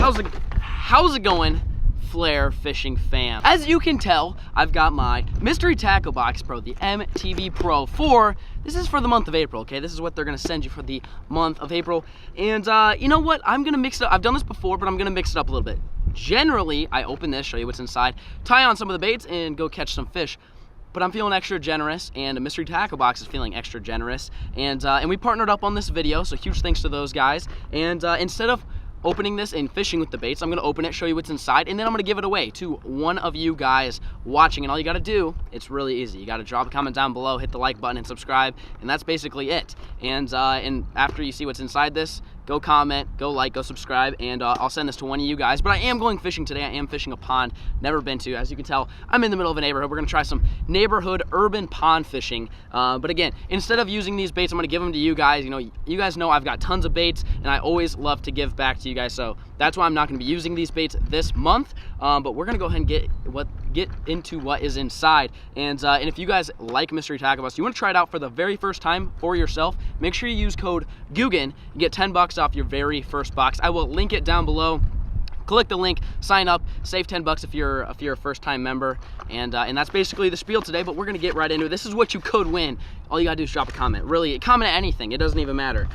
How's it going, flare fishing fam? As you can tell, I've got my mystery tackle box pro, the MTV Pro 4. This is for the month of April, okay? This is what they're gonna send you for the month of April. And you know what? I'm gonna mix it up. I've done this before, but I'm gonna mix it up a little bit. Generally, I open this, show you what's inside, tie on some of the baits, and go catch some fish. But I'm feeling extra generous, and a mystery tackle box is feeling extra generous. And we partnered up on this video, so huge thanks to those guys. And instead of opening this and fishing with the baits, I'm gonna open it, show you what's inside, and then I'm gonna give it away to one of you guys watching. And all you gotta do, it's really easy. You gotta drop a comment down below, hit the like button, and subscribe, and that's basically it. And after you see what's inside this, go comment, go like, go subscribe, and I'll send this to one of you guys. But I am going fishing today. I am fishing a pond, never been to. As you can tell, I'm in the middle of a neighborhood. We're gonna try some neighborhood urban pond fishing. But again, instead of using these baits, I'm gonna give them to you guys. You know, you guys know I've got tons of baits, and I always love to give back to you guys. So that's why I'm not gonna be using these baits this month. But we're gonna go ahead and get into what is inside. And if you guys like mystery tackle box, you want to try it out for the very first time for yourself, make sure you use code GUGEN and get 10 bucks off your very first box. I will link it down below. Click the link, sign up, save 10 bucks if you're a first-time member, and that's basically the spiel today. But we're gonna get right into it. This is what you could win. All you gotta do is drop a comment. Really, comment anything. It doesn't even matter.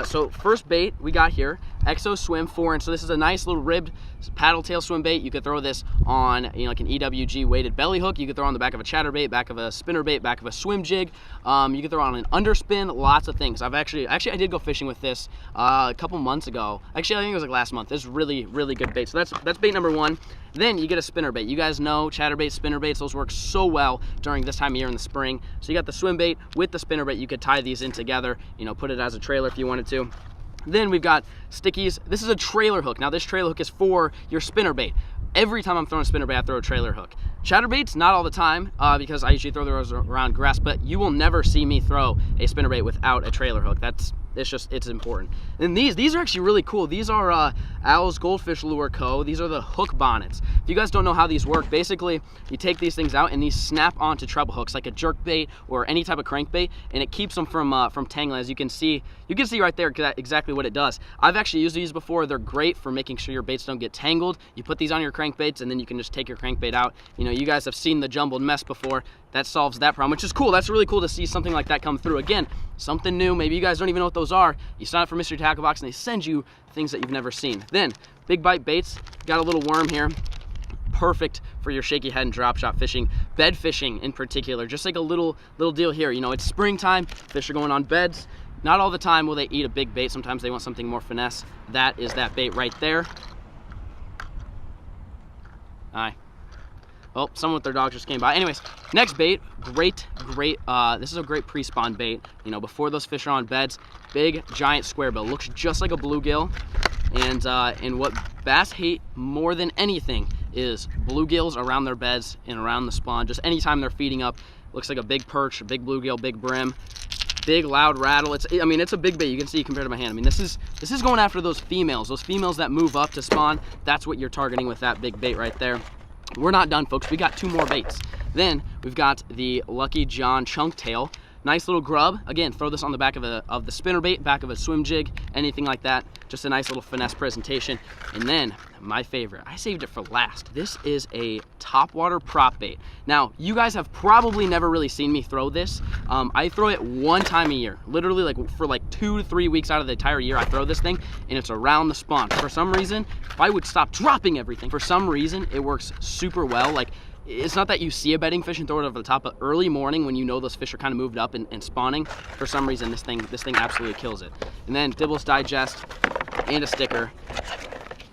So first bait we got here, Exo Swim 4-inch. So this is a nice little ribbed paddle tail swim bait. You could throw this on, like an EWG weighted belly hook. You could throw on the back of a chatterbait, back of a spinner bait, back of a swim jig. You could throw on an underspin. Lots of things. I did go fishing with this a couple months ago. Actually, I think it was like last month. It's really good bait. So that's bait number one. Then you get a spinner bait. You guys know chatterbait, spinner baits. Those work so well during this time of year in the spring. So you got the swim bait with the spinner bait. You could tie these in together. You know, put it as a trailer if you wanted to. Then we've got stickies. This is a trailer hook. Now this trailer hook is for your spinner bait. Every time I'm throwing a spinner bait, I throw a trailer hook. Chatterbaits, not all the time, because I usually throw those around grass, but you will never see me throw a spinner bait without a trailer hook. It's important. And these are actually really cool. These are Al's Goldfish Lure Co. These are the hook bonnets. If you guys don't know how these work, basically you take these things out and these snap onto treble hooks like a jerk bait or any type of crankbait, and it keeps them from tangling. As you can see right there exactly what it does. I've actually used these before. They're great for making sure your baits don't get tangled. You put these on your crankbaits and then you can just take your crankbait out. You know, you guys have seen the jumbled mess before. That solves that problem, which is cool. That's really cool to see something like that come through. Again, something new. Maybe you guys don't even know what those are. You sign up for Mystery Tackle Box and they send you things that you've never seen. Then, big bite baits. Got a little worm here. Perfect for your shaky head and drop shot fishing, bed fishing in particular. Just like a little deal here. You know, it's springtime. Fish are going on beds. Not all the time will they eat a big bait. Sometimes they want something more finesse. That is that bait right there. Aye. Oh, someone with their dogs just came by. Anyways, next bait, great, this is a great pre-spawn bait. You know, before those fish are on beds, big, giant square bill. Looks just like a bluegill. And what bass hate more than anything is bluegills around their beds and around the spawn. Just anytime they're feeding up, looks like a big perch, a big bluegill, big brim, big loud rattle. It's a big bait. You can see compared to my hand. I mean, this is going after those females that move up to spawn. That's what you're targeting with that big bait right there. We're not done, folks. We got two more baits. Then we've got the Lucky John Chunk Tail. Nice little grub. Again, throw this on the back of the spinner bait, back of a swim jig, anything like that. Just a nice little finesse presentation. And then my favorite, I saved it for last. This is a topwater prop bait. Now, you guys have probably never really seen me throw this. I throw it one time a year, literally for 2 to 3 weeks out of the entire year. I throw this thing and it's around the spawn. For some reason, if I would stop dropping everything, for some reason, it works super well. Like, it's not that you see a bedding fish and throw it over the top, but early morning when you know those fish are kind of moved up and spawning, for some reason this thing absolutely kills it. And then Dibbles Digest and a sticker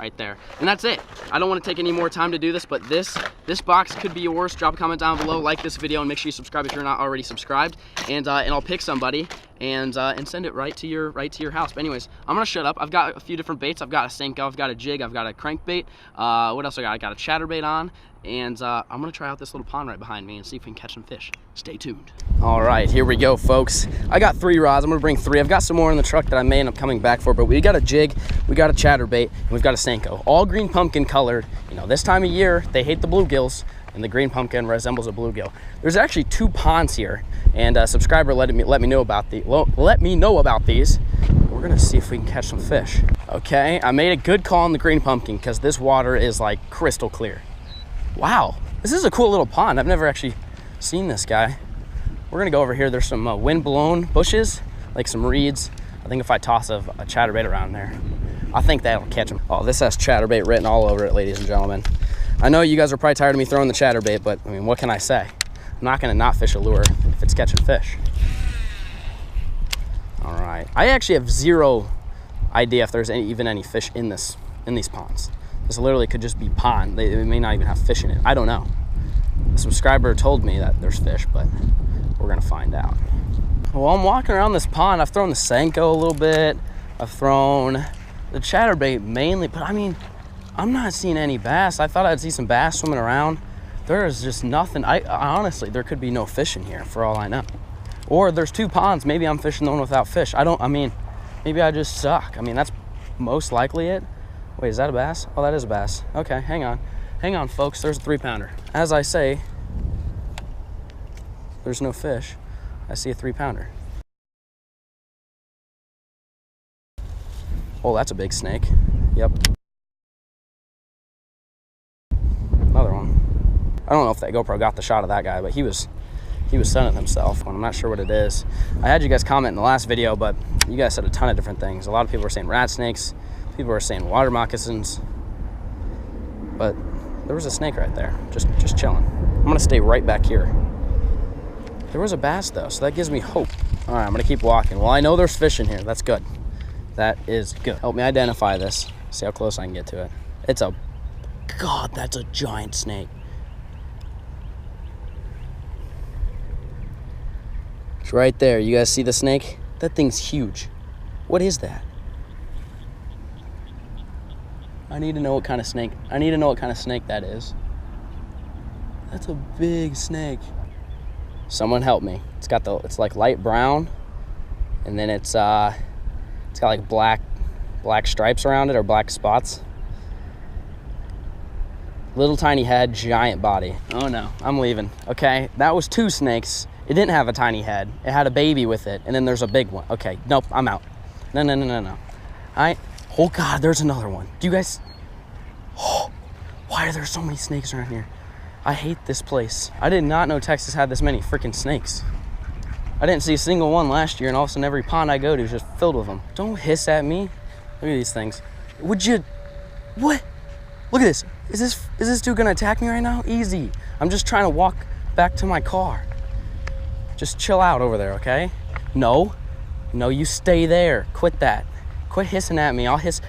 right there. And that's it. I don't want to take any more time to do this, but this box could be yours. Drop a comment down below, like this video, and make sure you subscribe if you're not already subscribed. And I'll pick somebody and send it right to your house. But anyways, I'm gonna shut up. I've got a few different baits. I've got a Senko, I've got a jig, I've got a crankbait. What else I got? I got a chatterbait on. And I'm gonna try out this little pond right behind me and see if we can catch some fish. Stay tuned. All right, here we go, folks. I got 3 rods. I'm gonna bring 3. I've got some more in the truck that I may end up coming back for, but we got a jig, we got a chatterbait, and we've got a Senko. All green pumpkin colored. You know, this time of year, they hate the bluegills, and the green pumpkin resembles a bluegill. There's actually 2 ponds here, and a subscriber let me know about these. We're We're gonna see if we can catch some fish. Okay, I made a good call on the green pumpkin because this water is like crystal clear. Wow, this is a cool little pond. I've never actually seen this guy. We're gonna go over here. There's some wind-blown bushes, like some reeds. I think if I toss a chatterbait around there, I think that'll catch them. Oh, this has chatterbait written all over it, ladies and gentlemen. I know you guys are probably tired of me throwing the chatterbait, but I mean, what can I say? I'm not gonna not fish a lure if it's catching fish. All right, I actually have zero idea if there's even any fish in these ponds. This literally could just be pond. They may not even have fish in it. I don't know. A subscriber told me that there's fish, but we're gonna find out. Well, I'm walking around this pond. I've thrown the Senko a little bit. I've thrown the chatterbait mainly, but I mean, I'm not seeing any bass. I thought I'd see some bass swimming around. There is just nothing. I honestly, there could be no fish in here for all I know. Or there's two ponds. Maybe I'm fishing the one without fish. I mean, maybe I just suck. I mean, that's most likely it. Wait, is that a bass? Oh, that is a bass. Okay, hang on. Hang on, folks. There's a 3-pounder. As I say, there's no fish. I see a 3-pounder. Oh, that's a big snake. Yep. Another one. I don't know if that GoPro got the shot of that guy, but he was sunning himself. I'm not sure what it is. I had you guys comment in the last video, but you guys said a ton of different things. A lot of people were saying rat snakes. People were saying water moccasins. But there was a snake right there, just chilling. I'm gonna stay right back here. There was a bass though, so that gives me hope. All right, I'm gonna keep walking. Well, I know there's fish in here. That's good. That is good. Help me identify this. See how close I can get to it. It's a, God, that's a giant snake. It's right there. You guys see the snake? That thing's huge. What is that? I need to know what kind of snake. I need to know what kind of snake that is. That's a big snake. Someone help me. It's like light brown, and then it's got like black stripes around it, or black spots. Little tiny head, giant body. Oh no, I'm leaving. Okay, that was 2 snakes. It didn't have a tiny head. It had a baby with it, and then there's a big one. Okay, nope, I'm out. No. Oh God, there's another one. Do you guys, oh, why are there so many snakes around here? I hate this place. I did not know Texas had this many freaking snakes. I didn't see a single one last year, and all of a sudden every pond I go to is just filled with them. Don't hiss at me. Look at these things. Would you, what? Look at this. Is this dude gonna attack me right now? Easy. I'm just trying to walk back to my car. Just chill out over there, okay? No, you stay there. Quit that. Quit hissing at me. I'll hiss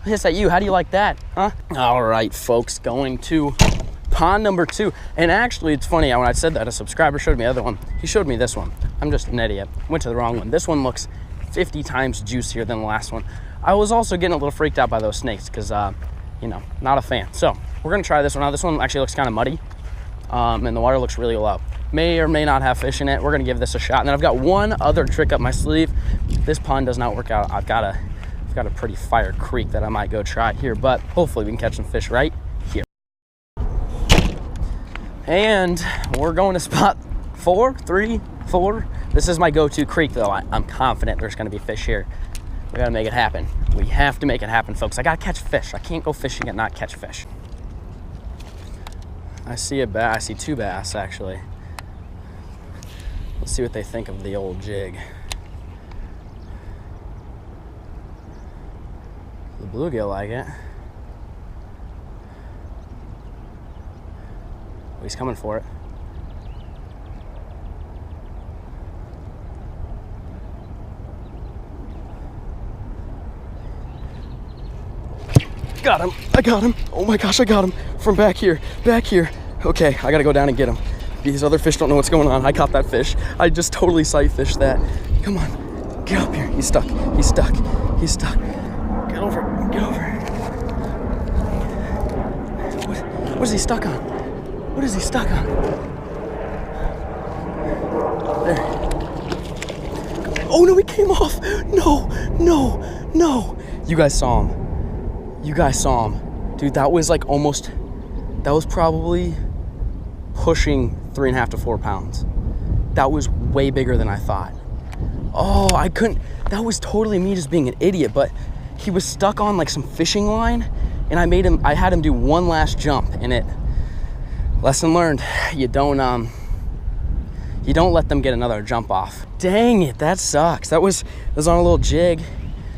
at you. How do you like that, huh? All right, folks, going to pond number 2. And actually, it's funny, when I said that, a subscriber showed me the other one. He showed me this one. I'm just an idiot. Went to the wrong one. This one looks 50 times juicier than the last one. I was also getting a little freaked out by those snakes because, you know, not a fan. So we're gonna try this one out. This one actually looks kind of muddy, and the water looks really low. May or may not have fish in it. We're gonna give this a shot. And then I've got one other trick up my sleeve. If this pond does not work out, I've got a pretty fire creek that I might go try here, but hopefully we can catch some fish right here. And we're going to spot 4. This is my go-to creek though. I'm confident there's gonna be fish here. We gotta make it happen. We have to make it happen, folks. I gotta catch fish. I can't go fishing and not catch fish. I see a bass. I see 2 bass actually. Let's see what they think of the old jig. The bluegill like it. Oh, he's coming for it. Got him. I got him. Oh my gosh, I got him from back here. Okay, I gotta go down and get him. These other fish don't know what's going on. I caught that fish. I just totally sight fished that. Come on, get up here. He's stuck. Get over. What is he stuck on? There. Oh no, he came off. No. You guys saw him. Dude, that was like that was probably pushing 3.5 to 4 pounds. That was way bigger than I thought. Oh, I couldn't, that was totally me just being an idiot, but he was stuck on like some fishing line, and I had him do one last jump, and lesson learned, you don't let them get another jump off. Dang it, that sucks. That was on a little jig.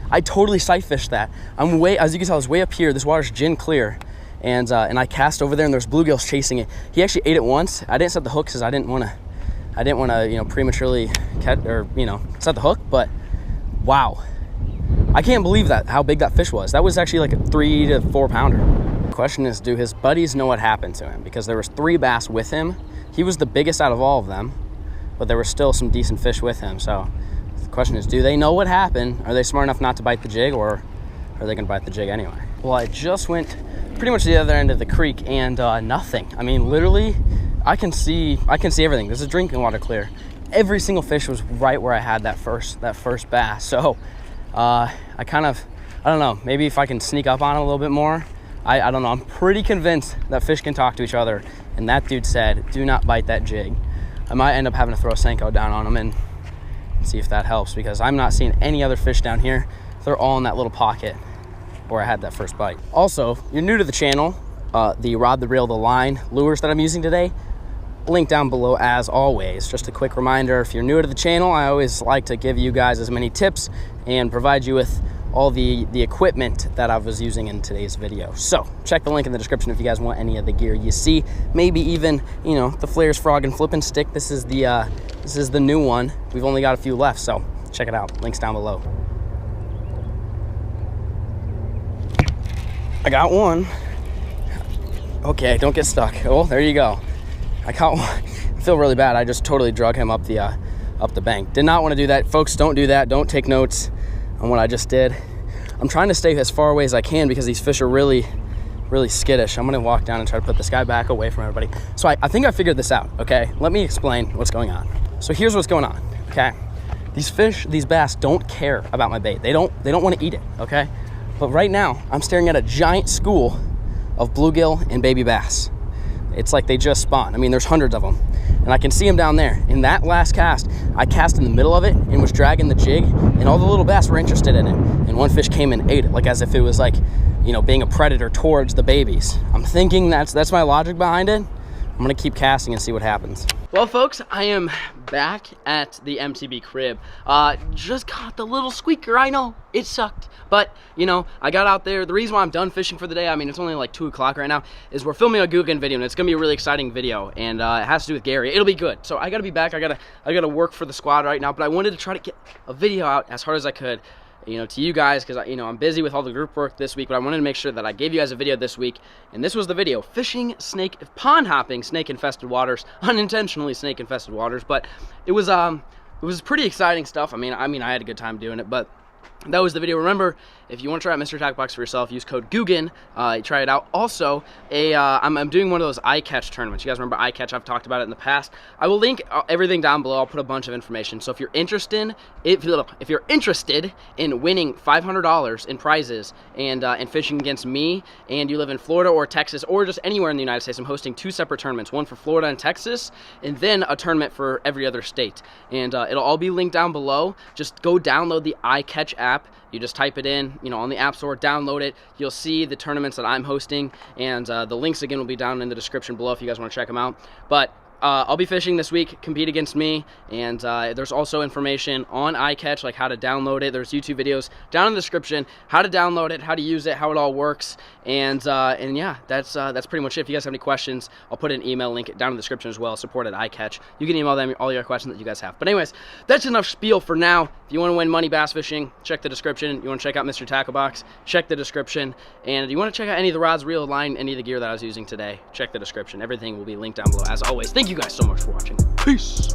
I totally sight fished that. As you can tell, I was way up here. This water's gin clear, and I cast over there, and there's bluegills chasing it. He actually ate it once. I didn't set the hook because I didn't want to, prematurely catch or set the hook. But wow, I can't believe how big that fish was. That was actually like a 3 to 4 pounder. The question is, do his buddies know what happened to him? Because there was 3 bass with him. He was the biggest out of all of them, but there were still some decent fish with him. So the question is, do they know what happened? Are they smart enough not to bite the jig, or are they gonna bite the jig anyway? Well, I just went pretty much to the other end of the creek, and nothing. I mean, literally, I can see everything. This is drinking water clear. Every single fish was right where I had that first bass. So I don't know, maybe if I can sneak up on it a little bit more. I don't know, I'm pretty convinced that fish can talk to each other, and that dude said, do not bite that jig. I might end up having to throw a Senko down on them and see if that helps, because I'm not seeing any other fish down here. They're all in that little pocket where I had that first bite. Also, if you're new to the channel, the rod, the reel, the line, lures that I'm using today, link down below as always. Just a quick reminder, if you're new to the channel, I always like to give you guys as many tips and provide you with all the equipment that I was using in today's video. So check the link in the description if you guys want any of the gear you see, maybe even the Flares frog and flipping stick. This is the new one. We've only got a few left, so check it out. Links down below. I got one. Okay, don't get stuck. Oh, there you go. I caught one. I feel really bad. I just totally drug him up the bank. Did not want to do that. Folks, don't do that. Don't take notes on what I just did. I'm trying to stay as far away as I can because these fish are really, really skittish. I'm gonna walk down and try to put this guy back away from everybody. So I think I figured this out, okay? Let me explain what's going on. So here's what's going on, okay? These fish, these bass don't care about my bait. They don't want to eat it, okay? But right now, I'm staring at a giant school of bluegill and baby bass. It's like they just spawned. I mean, there's hundreds of them. And I can see them down there. In that last cast, I cast in the middle of it and was dragging the jig, and all the little bass were interested in it. And one fish came and ate it, like as if it was like, being a predator towards the babies. I'm thinking that's my logic behind it. I'm gonna keep casting and see what happens. Well, folks, I am back at the MTB crib. Just caught the little squeaker. I know, it sucked. But, I got out there. The reason why I'm done fishing for the day, I mean, it's only like 2 o'clock right now, is we're filming a Guggen video, and it's gonna be a really exciting video, and it has to do with Gary. It'll be good. So I gotta be back. I gotta work for the squad right now, but I wanted to try to get a video out as hard as I could, to you guys, because I'm busy with all the group work this week, but I wanted to make sure that I gave you guys a video this week, and this was the video: pond hopping snake infested waters, unintentionally snake infested waters. But it was pretty exciting stuff. I mean I had a good time doing it, but that was the video. Remember, if you want to try out Mr. Tackle Box for yourself, use code Guggen. Try it out. Also, I'm doing one of those iCatch tournaments. You guys remember iCatch? I've talked about it in the past. I will link everything down below. I'll put a bunch of information. So if you're interested, if you're interested in winning $500 in prizes and fishing against me, and you live in Florida or Texas or just anywhere in the United States, I'm hosting 2 separate tournaments, one for Florida and Texas, and then a tournament for every other state. And it'll all be linked down below. Just go download the iCatch app. You just type it in, on the App Store, download it. You'll see the tournaments that I'm hosting, and the links again will be down in the description below if you guys want to check them out. But I'll be fishing this week. Compete against me, and there's also information on iCatch, like how to download it. There's YouTube videos down in the description, how to download it, how to use it, how it all works, and yeah, that's pretty much it. If you guys have any questions, I'll put an email link down in the description as well. Support at iCatch. You can email them all your questions that you guys have. But anyways, that's enough spiel for now. If you want to win money bass fishing, check the description. You want to check out Mr. Tackle Box, check the description. And if you want to check out any of the rods, reel, line, any of the gear that I was using today, check the description. Everything will be linked down below as always. Thank you guys so much for watching. Peace.